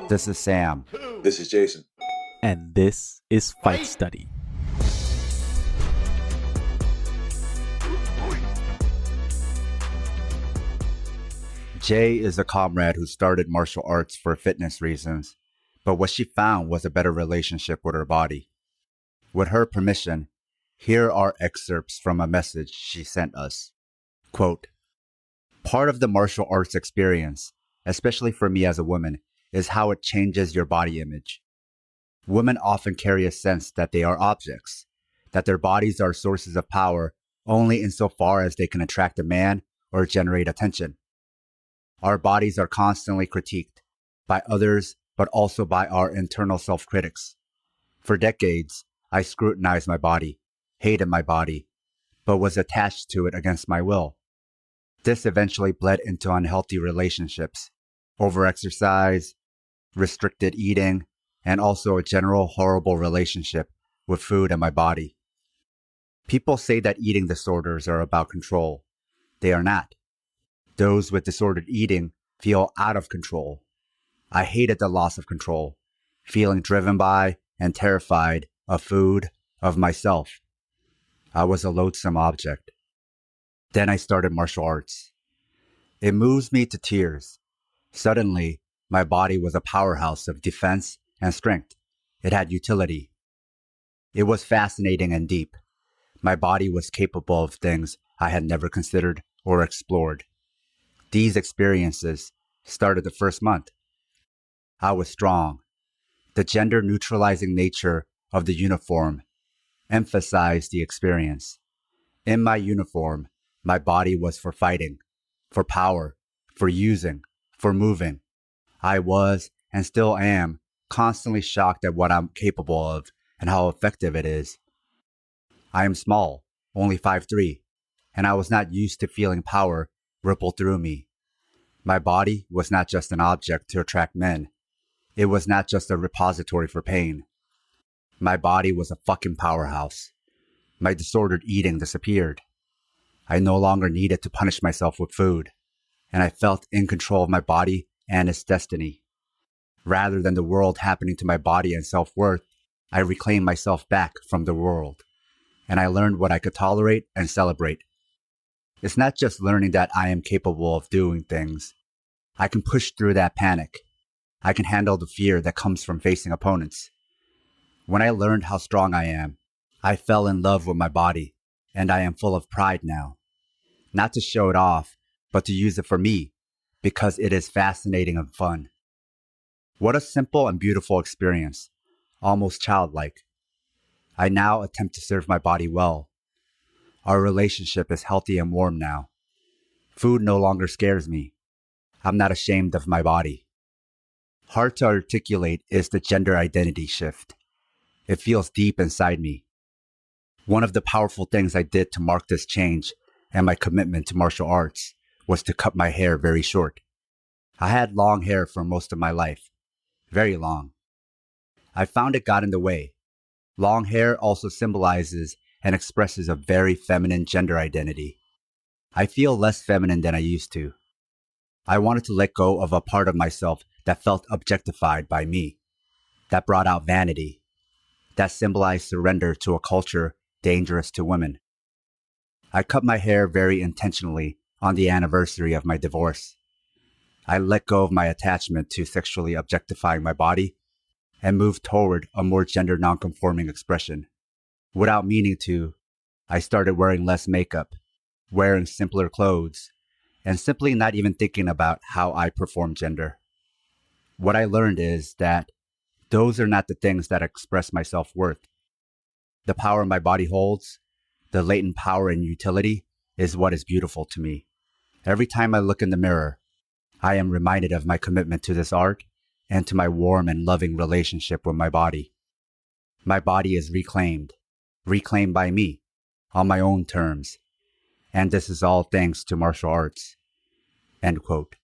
This is Sam. This is Jason. And this is Fight Study. Jay is a comrade who started martial arts for fitness reasons, but what she found was a better relationship with her body. With her permission, here are excerpts from a message she sent us. Quote, "Part of the martial arts experience, especially for me as a woman, is how it changes your body image. Women often carry a sense that they are objects, that their bodies are sources of power only insofar as they can attract a man or generate attention. Our bodies are constantly critiqued by others, but also by our internal self-critics. For decades, I scrutinized my body, hated my body, but was attached to it against my will. This eventually bled into unhealthy relationships, overexercise, restricted eating, and also a general horrible relationship with food and my body. People say that eating disorders are about control. They are not. Those with disordered eating feel out of control. I hated the loss of control, feeling driven by and terrified of food, of myself. I was a loathsome object. Then I started martial arts. It moves me to tears. Suddenly, my body was a powerhouse of defense and strength. It had utility. It was fascinating and deep. My body was capable of things I had never considered or explored. These experiences started the first month. I was strong. The gender-neutralizing nature of the uniform emphasized the experience. In my uniform, my body was for fighting, for power, for using, for moving. I was, and still am, constantly shocked at what I'm capable of and how effective it is. I am small, only 5'3", and I was not used to feeling power ripple through me. My body was not just an object to attract men. It was not just a repository for pain. My body was a fucking powerhouse. My disordered eating disappeared. I no longer needed to punish myself with food, and I felt in control of my body and its destiny. Rather than the world happening to my body and self-worth, I reclaimed myself back from the world, and I learned what I could tolerate and celebrate. It's not just learning that I am capable of doing things. I can push through that panic. I can handle the fear that comes from facing opponents. When I learned how strong I am, I fell in love with my body, and I am full of pride now. Not to show it off, but to use it for me, because it is fascinating and fun. What a simple and beautiful experience, almost childlike. I now attempt to serve my body well. Our relationship is healthy and warm now. Food no longer scares me. I'm not ashamed of my body. Hard to articulate is the gender identity shift. It feels deep inside me. One of the powerful things I did to mark this change and my commitment to martial arts was to cut my hair very short. I had long hair for most of my life. Very long. I found it got in the way. Long hair also symbolizes and expresses a very feminine gender identity. I feel less feminine than I used to. I wanted to let go of a part of myself that felt objectified by me, that brought out vanity, that symbolized surrender to a culture dangerous to women. I cut my hair very intentionally on the anniversary of my divorce. I let go of my attachment to sexually objectifying my body and moved toward a more gender nonconforming expression. Without meaning to, I started wearing less makeup, wearing simpler clothes, and simply not even thinking about how I perform gender. What I learned is that those are not the things that express my self-worth. The power my body holds, the latent power and utility, is what is beautiful to me. Every time I look in the mirror, I am reminded of my commitment to this art and to my warm and loving relationship with my body. My body is reclaimed by me, on my own terms. And this is all thanks to martial arts." End quote.